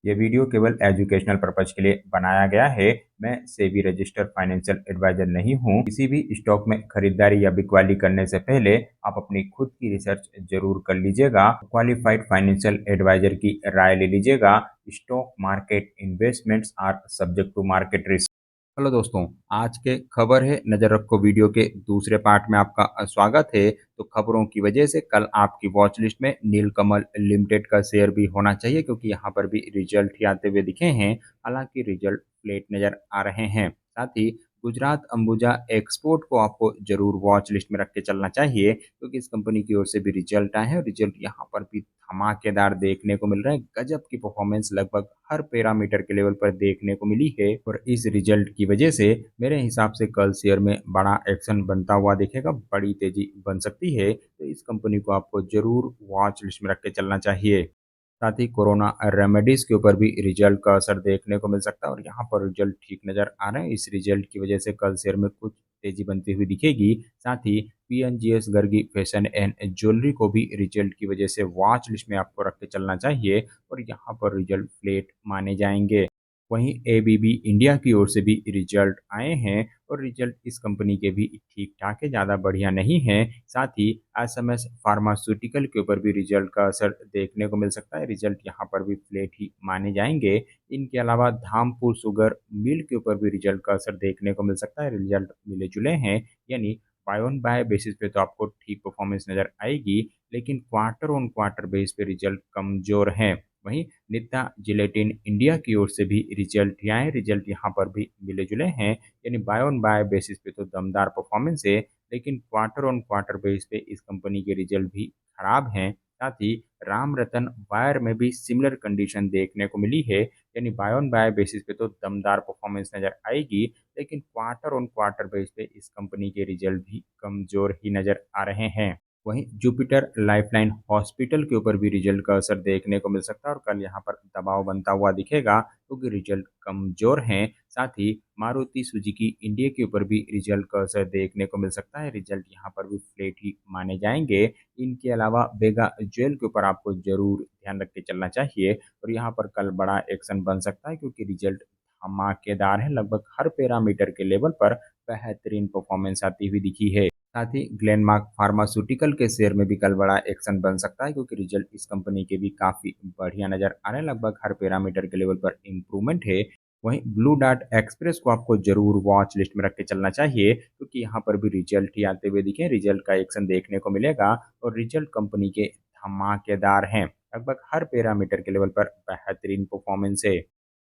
ये वीडियो केवल educational purpose के लिए बनाया गया है। मैं सेबी रजिस्टर्ड फाइनेंशियल एडवाइजर नहीं हूँ। किसी भी स्टॉक में खरीदारी या बिकवाली करने से पहले आप अपनी खुद की रिसर्च जरूर कर लीजिएगा। क्वालिफाइड फाइनेंशियल एडवाइजर की राय ले लीजिएगा। Stock market investments are subject to market risk. Hello दोस्तों, आज के खबर है नजर रखो वीडियो के दूसरे पार्ट में आपका स्वागत है। तो खबरों की वजह से कल आपकी वॉच लिस्ट में नीलकमल लिमिटेड का शेयर भी होना चाहिए, क्योंकि यहाँ पर भी रिजल्ट ही आते हुए दिखे हैं। हालांकि रिजल्ट फ्लेट नजर आ रहे हैं। साथ ही गुजरात अंबुजा एक्सपोर्ट को आपको जरूर वॉच लिस्ट में रख के चलना चाहिए, क्योंकि इस कंपनी की ओर से भी रिजल्ट आए हैं। रिजल्ट यहाँ पर भी धमाकेदार देखने को मिल रहे हैं। गजब की परफॉर्मेंस लगभग हर पैरामीटर के लेवल पर देखने को मिली है, और इस रिजल्ट की वजह से मेरे हिसाब से कल शेयर में बड़ा एक्शन बनता हुआ दिखेगा, बड़ी तेजी बन सकती है। तो इस कंपनी को आपको जरूर वॉच लिस्ट में रख के चलना चाहिए। साथ ही कोरोना रेमेडीज के ऊपर भी रिजल्ट का असर देखने को मिल सकता है, और यहाँ पर रिजल्ट ठीक नजर आ रहे हैं। इस रिजल्ट की वजह से कल शेयर में कुछ तेजी बनती हुई दिखेगी। साथ ही पीएनजीएस गर्गी फैशन एंड ज्वेलरी को भी रिजल्ट की वजह से वॉच लिस्ट में आपको रख के चलना चाहिए, और यहाँ पर रिजल्ट फ्लेट माने जाएंगे। वहीं एबीबी इंडिया की ओर से भी रिजल्ट आए हैं, और रिजल्ट इस कंपनी के भी ठीक ठाक है, ज़्यादा बढ़िया नहीं है। साथ ही एसएमएस फार्मास्यूटिकल के ऊपर भी रिजल्ट का असर देखने को मिल सकता है। रिजल्ट यहाँ पर भी फ्लेट ही माने जाएंगे। इनके अलावा धामपुर शुगर मिल के ऊपर भी रिजल्ट का असर देखने को मिल सकता है। रिजल्ट मिले जुले हैं, यानी बाय ऑन बाय बेसिस पे तो आपको ठीक परफॉर्मेंस नजर आएगी, लेकिन क्वार्टर ऑन क्वार्टर बेस पे रिजल्ट कमजोर है। वहीं नित्ता जिलेटिन इंडिया की ओर से भी रिजल्ट ही आए। रिजल्ट यहाँ पर भी मिले जुले हैं, यानी बाय ऑन बाय बेसिस पे तो दमदार परफॉर्मेंस है, लेकिन क्वार्टर ऑन क्वार्टर बेस पे इस कंपनी के रिजल्ट भी खराब हैं। साथ ही राम रतन वायर में भी सिमिलर कंडीशन देखने को मिली है, यानी बाय ऑन बाय बेसिस पे तो दमदार परफॉर्मेंस नजर आएगी, लेकिन क्वार्टर ऑन क्वार्टर बेस पे इस कंपनी के रिजल्ट भी कमजोर ही नजर आ रहे हैं। वहीं जुपिटर लाइफलाइन हॉस्पिटल के ऊपर भी रिजल्ट का असर देखने को मिल सकता है, और कल यहाँ पर दबाव बनता हुआ दिखेगा, क्योंकि रिजल्ट कमजोर हैं। साथ ही मारुति सुजुकी इंडिया के ऊपर भी रिजल्ट का असर देखने को मिल सकता है। रिजल्ट यहाँ पर भी फ्लेट ही माने जाएंगे। इनके अलावा बेगा ज्वेल के ऊपर आपको जरूर ध्यान रख के चलना चाहिए, और यहाँ पर कल बड़ा एक्शन बन सकता है, क्योंकि रिजल्ट धमाकेदार है। लगभग हर पैरामीटर के लेवल पर बेहतरीन परफॉर्मेंस आती हुई दिखी है। साथ ही ग्लेनमार्क फार्मास्यूटिकल के शेयर में भी कल बड़ा एक्शन बन सकता है, क्योंकि रिजल्ट इस कंपनी के भी काफी बढ़िया नजर आ रहे हैं। लगभग हर पैरामीटर के लेवल पर इम्प्रूवमेंट है। वहीं ब्लू डार्ट एक्सप्रेस को आपको जरूर वॉच लिस्ट में रख के चलना चाहिए, क्योंकि यहाँ पर भी रिजल्ट ही आते हुए दिखे। रिजल्ट का एक्शन देखने को मिलेगा, और रिजल्ट कंपनी के धमाकेदार हैं। लगभग हर पैरामीटर के लेवल पर बेहतरीन परफॉर्मेंस है,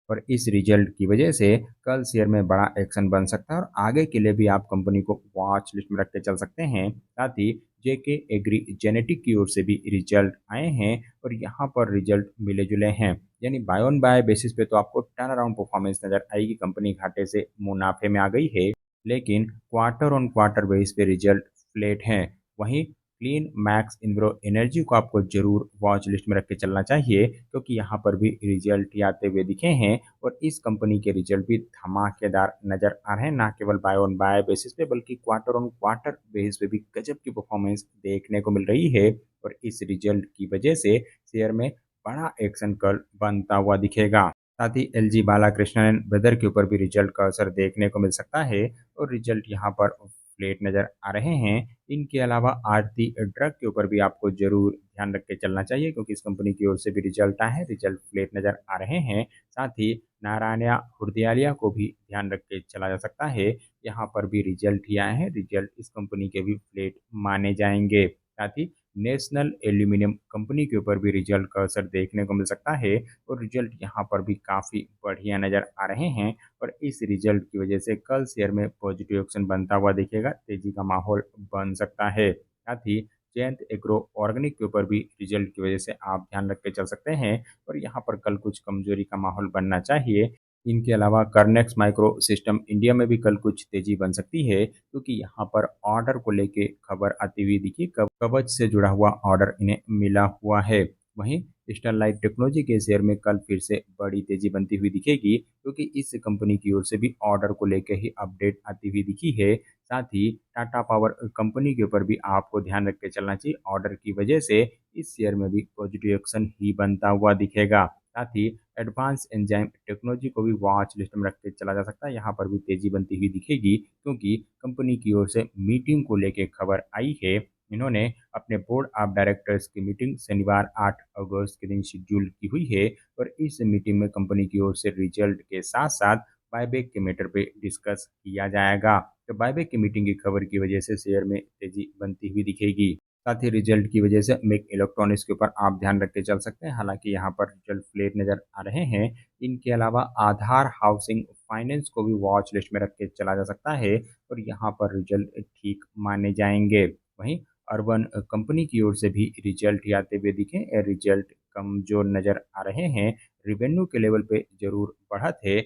और इस रिजल्ट की वजह से कल शेयर में बड़ा एक्शन बन सकता है, और आगे के लिए भी आप कंपनी को वॉच लिस्ट में रख के चल सकते हैं। साथ ही जेके एग्री जेनेटिक की ओर से भी रिजल्ट आए हैं, और यहाँ पर रिजल्ट मिले जुले हैं, यानी बाय ऑन बाय बेसिस पे तो आपको टर्न अराउंड परफॉर्मेंस नजर आएगी। कंपनी घाटे से मुनाफे में आ गई है, लेकिन क्वार्टर ऑन क्वार्टर बेस पे रिजल्ट फ्लेट हैं। वहीं क्लीन मैक्स इन्व्रो एनर्जी को आपको जरूर वॉच लिस्ट में रख के चलना चाहिए, क्योंकि यहाँ पर भी रिजल्ट ही आते हुए दिखे हैं, और इस कंपनी के रिजल्ट भी धमाकेदार नजर आ रहे हैं। ना केवल बाय ऑन बाय बेसिस पे, बल्कि क्वार्टर ऑन क्वार्टर बेसिस पे भी गजब की परफॉर्मेंस देखने को मिल रही है, और इस रिजल्ट की वजह से शेयर में बड़ा एक्शन कल बनता हुआ दिखेगा। साथ ही एलजी बालाकृष्णन ब्रदर के ऊपर भी रिजल्ट का असर देखने को मिल सकता है, और रिजल्ट यहाँ पर फ्लेट नजर आ रहे हैं। इनके अलावा आरती ड्रग के ऊपर भी आपको जरूर ध्यान रख के चलना चाहिए, क्योंकि इस कंपनी की ओर से भी रिजल्ट आए हैं। रिजल्ट फ्लेट नजर आ रहे हैं। साथ ही नारायणा हृदयालय को भी ध्यान रख के चला जा सकता है। यहाँ पर भी रिजल्ट ही आए हैं। रिजल्ट इस कंपनी के भी फ्लेट माने जाएंगे। साथ ही नेशनल एल्यूमिनियम कंपनी के ऊपर भी रिजल्ट का असर देखने को मिल सकता है, और रिजल्ट यहाँ पर भी काफ़ी बढ़िया नज़र आ रहे हैं, और इस रिजल्ट की वजह से कल शेयर में पॉजिटिव एक्शन बनता हुआ दिखेगा, तेजी का माहौल बन सकता है। साथ ही जयंत एग्रो ऑर्गेनिक के ऊपर भी रिजल्ट की वजह से आप ध्यान रख के चल सकते हैं, और यहाँ पर कल कुछ कमजोरी का माहौल बनना चाहिए। इनके अलावा कर्नेक्स माइक्रो सिस्टम इंडिया में भी कल कुछ तेजी बन सकती है, क्योंकि यहाँ पर ऑर्डर को लेके खबर आती हुई दिखी। कवच से जुड़ा हुआ ऑर्डर इन्हें मिला हुआ है। वहीं स्टरलाइट टेक्नोलॉजी के शेयर में कल फिर से बड़ी तेजी बनती हुई दिखेगी, क्योंकि इस कंपनी की ओर से भी ऑर्डर को लेकर ही अपडेट आती हुई दिखी है। साथ ही टाटा पावर कंपनी के ऊपर भी आपको ध्यान रख के चलना चाहिए। ऑर्डर की वजह से इस शेयर में भी पॉजिटिव एक्शन ही बनता हुआ दिखेगा। साथ ही एडवांस एंजाइम टेक्नोलॉजी को भी वॉच लिस्ट में रख के चला जा सकता है। यहाँ पर भी तेज़ी बनती हुई दिखेगी क्योंकि कंपनी की ओर से मीटिंग को लेके खबर आई है। इन्होंने अपने बोर्ड ऑफ डायरेक्टर्स की मीटिंग शनिवार 8 अगस्त के दिन शेड्यूल की हुई है और इस मीटिंग में कंपनी की ओर से रिजल्ट के साथ-साथ बायबैक के मैटर पे डिस्कस किया जाएगा। तो बायबैक की मीटिंग की खबर की वजह से शेयर में तेज़ी बनती हुई दिखेगी। साथ ही रिजल्ट की वजह से मेक इलेक्ट्रॉनिक्स के ऊपर आप ध्यान रख के चल सकते हैं। हालाँकि यहाँ पर रिजल्ट फ्लेट नज़र आ रहे हैं। इनके अलावा आधार हाउसिंग फाइनेंस को भी वॉच लिस्ट में रख के चला जा सकता है और यहाँ पर रिजल्ट ठीक माने जाएँगे। वहीं अर्बन कंपनी की ओर से भी रिजल्ट आते हुए दिखे। रिजल्ट कमज़ोर नज़र आ रहे हैं। रेवेन्यू के लेवल पे ज़रूर बढ़त है,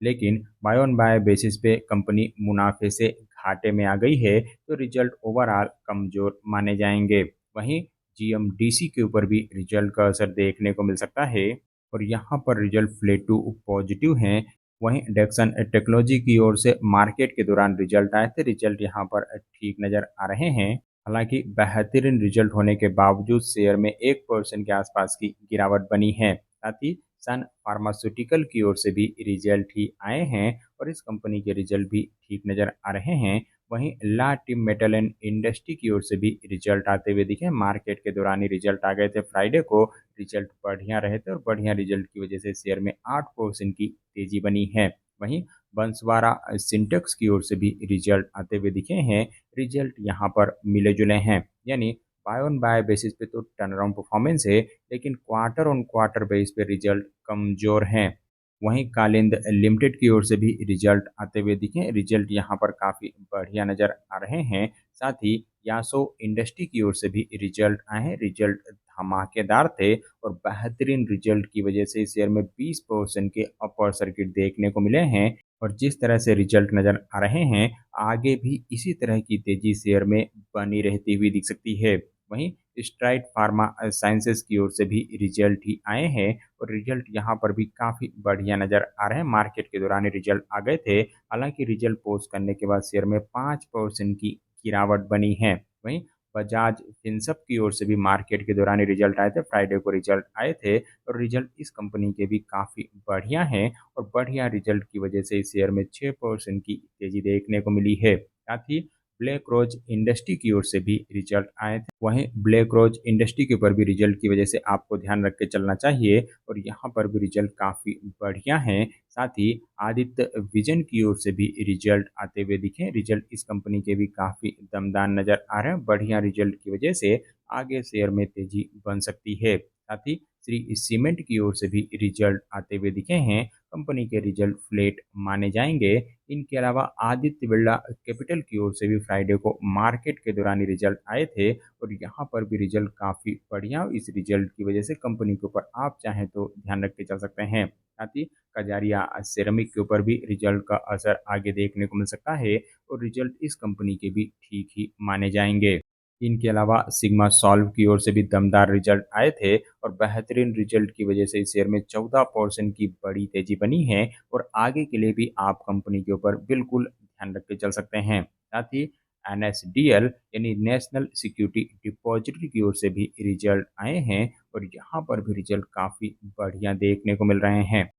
लेकिन बाय ऑन बाय बेसिस पे कंपनी मुनाफे से घाटे में आ गई है, तो रिजल्ट ओवरऑल कमज़ोर माने जाएँगे। वहीं जीएमडीसी के ऊपर भी रिजल्ट का असर देखने को मिल सकता है और यहाँ पर रिजल्ट फ्लैट टू पॉजिटिव हैं। वहीं डेक्सन टेक्नोलॉजी की ओर से मार्केट के दौरान रिजल्ट आए थे, रिजल्ट यहाँ पर ठीक नज़र आ रहे हैं। हालाँकि बेहतरीन रिजल्ट होने के बावजूद शेयर में 1% के आसपास की गिरावट बनी है। साथ ही सन फार्मास्यूटिकल की ओर से भी रिजल्ट ही आए हैं और इस कंपनी के रिजल्ट भी ठीक नज़र आ रहे हैं। वहीं ला टीम मेटल एंड इंडस्ट्री की ओर से भी रिजल्ट आते हुए दिखे। मार्केट के दौरान ही रिजल्ट आ गए थे फ्राइडे को। रिजल्ट बढ़िया रहे थे और बढ़िया रिजल्ट की वजह से शेयर में 8% की तेजी बनी है। वहीं बंसवाड़ा सिंटेक्स की ओर से भी रिजल्ट आते हुए दिखे हैं। रिजल्ट यहाँ पर मिले जुले हैं, यानी बाय ऑन बाय बेसिस पे तो टर्न अराउंड परफॉर्मेंस है, लेकिन क्वार्टर ऑन क्वार्टर बेस पे रिजल्ट कमज़ोर हैं। वहीं कालिंद लिमिटेड की ओर से भी रिजल्ट आते हुए दिखे। रिजल्ट यहाँ पर काफ़ी बढ़िया नज़र आ रहे हैं। साथ ही यासो इंडस्ट्री की ओर से भी रिजल्ट आए हैं। रिजल्ट धमाकेदार थे और बेहतरीन रिजल्ट की वजह से इस शेयर में 20% के अपर सर्किट देखने को मिले हैं और जिस तरह से रिजल्ट नज़र आ रहे हैं, आगे भी इसी तरह की तेज़ी शेयर में बनी रहती हुई दिख सकती है। वहीं स्ट्राइड फार्मा साइंसेज़ की ओर से भी रिजल्ट ही आए हैं और रिजल्ट यहाँ पर भी काफ़ी बढ़िया नज़र आ रहे हैं। मार्केट के दौरान ही रिजल्ट आ गए थे। हालाँकि रिजल्ट पोस्ट करने के बाद शेयर में 5% की गिरावट बनी है। वहीं बजाज फिनसर्व की ओर से भी मार्केट के दौरान ही रिजल्ट आए थे। फ्राइडे को रिजल्ट आए थे और रिजल्ट इस कंपनी के भी काफ़ी बढ़िया हैं और बढ़िया रिजल्ट की वजह से इस शेयर में 6% की तेज़ी देखने को मिली है। साथ ही ब्लैक रोज इंडस्ट्री की ओर से भी रिजल्ट आए थे। वहीं ब्लैक रोज इंडस्ट्री के ऊपर भी रिजल्ट की वजह से आपको ध्यान रख के चलना चाहिए और यहाँ पर भी रिजल्ट काफ़ी बढ़िया हैं। साथ ही आदित्य विजन की ओर से भी रिजल्ट आते हुए दिखे। रिजल्ट इस कंपनी के भी काफ़ी दमदार नज़र आ रहे हैं। बढ़िया रिजल्ट की वजह से आगे शेयर में तेज़ी बन सकती है। साथ ही श्री सीमेंट की ओर से भी रिजल्ट आते हुए दिखे हैं। कंपनी के रिजल्ट फ्लेट माने जाएंगे। इनके अलावा आदित्य बिरला कैपिटल की ओर से भी फ्राइडे को मार्केट के दौरान ही रिजल्ट आए थे और यहाँ पर भी रिजल्ट काफ़ी बढ़िया। इस रिजल्ट की वजह से कंपनी के ऊपर आप चाहें तो ध्यान रख के चल सकते हैं। साथ ही कजारिया सेरेमिक के ऊपर भी रिजल्ट का असर आगे देखने को मिल सकता है और रिजल्ट इस कंपनी के भी ठीक ही माने जाएंगे। इनके अलावा सिग्मा सॉल्व की ओर से भी दमदार रिजल्ट आए थे और बेहतरीन रिजल्ट की वजह से इस शेयर में 14% की बड़ी तेजी बनी है और आगे के लिए भी आप कंपनी के ऊपर बिल्कुल ध्यान रख के चल सकते हैं। साथ ही एनएसडीएल यानी नेशनल सिक्योरिटी डिपॉजिटरी की ओर से भी रिजल्ट आए हैं और यहाँ पर भी रिजल्ट काफ़ी बढ़िया देखने को मिल रहे हैं।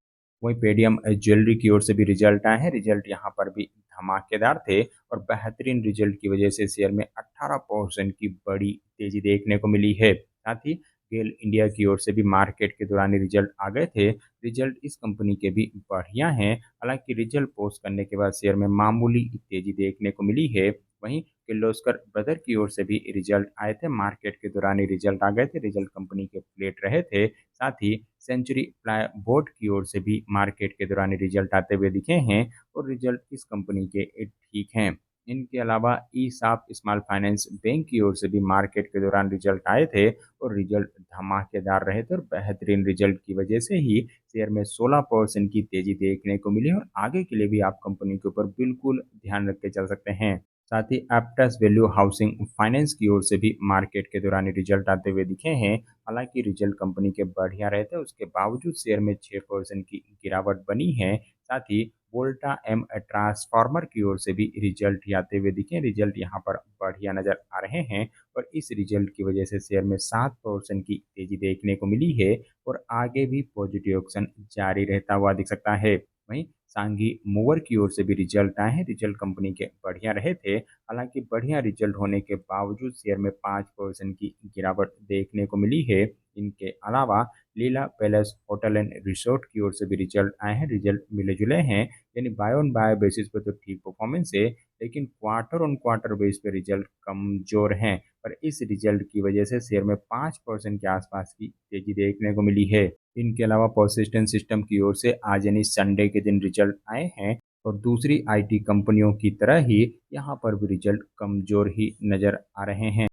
वहीं पेटीएम ज्वेलरी की ओर से भी रिजल्ट आए हैं। रिजल्ट यहाँ पर भी धमाकेदार थे और बेहतरीन रिजल्ट की वजह से शेयर में 18% की बड़ी तेजी देखने को मिली है। साथ ही गेल इंडिया की ओर से भी मार्केट के दौरान ही रिजल्ट आ गए थे। रिजल्ट इस कंपनी के भी बढ़िया हैं। हालांकि रिजल्ट पोस्ट करने के बाद शेयर में मामूली तेजी देखने को मिली है। वहीं किर्लोस्कर ब्रदर की ओर से भी रिजल्ट आए थे। मार्केट के दौरान ही रिजल्ट आ गए थे। रिजल्ट कंपनी के फ्लेट रहे थे। साथ ही सेंचुरी प्लाई बोर्ड की ओर से भी मार्केट के दौरान रिजल्ट आते हुए दिखे हैं और रिजल्ट इस कंपनी के ठीक हैं। इनके अलावा ई साफ स्मॉल फाइनेंस बैंक की ओर से भी मार्केट के दौरान रिजल्ट आए थे और रिजल्ट धमाकेदार रहे थे और बेहतरीन रिजल्ट की वजह से ही शेयर में 16% की तेजी देखने को मिली और आगे के लिए भी आप कंपनी के ऊपर बिल्कुल ध्यान रख के चल सकते हैं। साथ ही एप्टस वैल्यू हाउसिंग फाइनेंस की ओर से भी मार्केट के दौरान रिजल्ट आते हुए दिखे हैं। हालांकि रिजल्ट कंपनी के बढ़िया रहे थे, उसके बावजूद शेयर में 6% की गिरावट बनी है। साथ ही वोल्टा एम ट्रांसफार्मर की ओर से भी रिजल्ट आते हुए दिखे। रिजल्ट यहाँ पर बढ़िया नजर आ रहे हैं और इस रिजल्ट की वजह से शेयर में 7% की तेजी देखने को मिली है और आगे भी पॉजिटिव ऑप्शन जारी रहता हुआ दिख सकता है। वहीं सांघी मूवर की ओर से भी रिजल्ट आए हैं। रिजल्ट कंपनी के बढ़िया रहे थे। हालांकि बढ़िया रिजल्ट होने के बावजूद शेयर में 5% की गिरावट देखने को मिली है। इनके अलावा लीला पैलेस होटल एंड रिसोर्ट की ओर से भी रिजल्ट आए हैं। रिजल्ट मिले जुले हैं, यानी बाय ऑन बाय बेसिस पे तो ठीक परफॉर्मेंस है, लेकिन क्वार्टर ऑन क्वार्टर बेस पे रिजल्ट कमजोर हैं। पर इस रिजल्ट की वजह से शेयर में 5% के आसपास की तेजी देखने को मिली है। इनके अलावा पर्सिस्टेंट सिस्टम की ओर से आज यानी संडे के दिन रिजल्ट आए हैं और दूसरी आईटी कंपनियों की तरह ही यहाँ पर भी रिजल्ट कमजोर ही नजर आ रहे हैं।